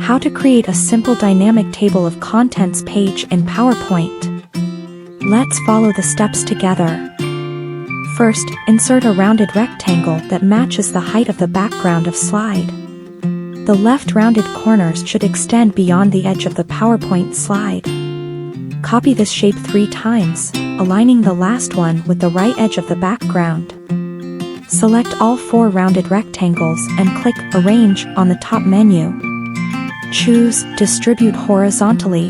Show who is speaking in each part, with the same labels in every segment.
Speaker 1: How to create a simple dynamic table of contents page in PowerPoint. Let's follow the steps together. First, insert a rounded rectangle that matches the height of the background of slide. The left rounded corners should extend beyond the edge of the PowerPoint slide. Copy this shape 3 times, aligning the last one with the right edge of the background. Select all 4 rounded rectangles and click Arrange on the top menu. Choose Distribute horizontally.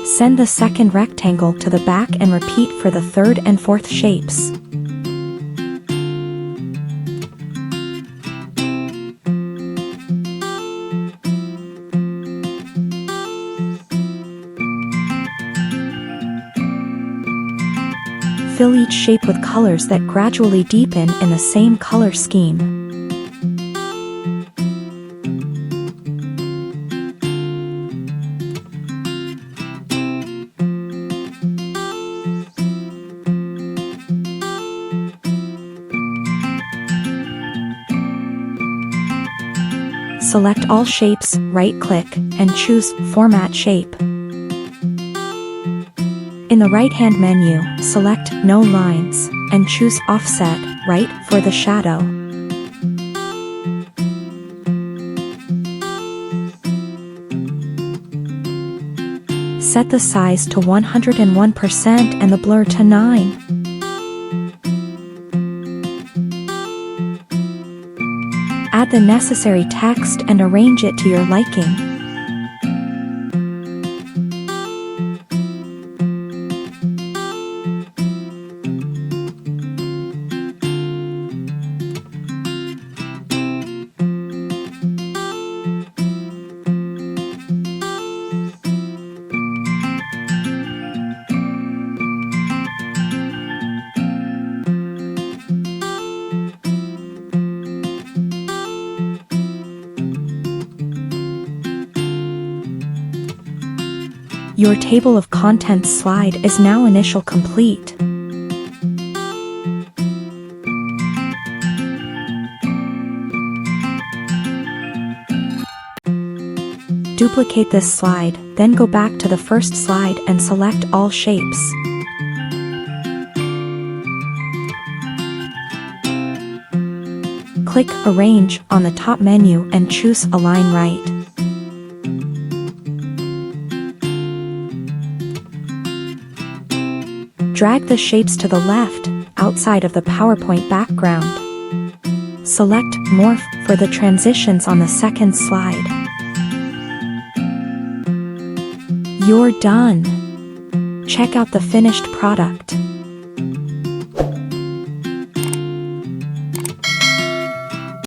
Speaker 1: Send the second rectangle to the back and repeat for the third and fourth shapes. Fill each shape with colors that gradually deepen in the same color scheme. Select all shapes, right-click, and choose Format Shape. In the right-hand menu, select No Lines, and choose Offset, Right, for the shadow. Set the size to 101% and the blur to 9. Add the necessary text and arrange it to your liking. Your table of contents slide is now initial complete. Duplicate this slide, then go back to the first slide and select all shapes. Click Arrange on the top menu and choose Align Right. Drag the shapes to the left, outside of the PowerPoint background. Select Morph for the transitions on the second slide. You're done. Check out the finished product.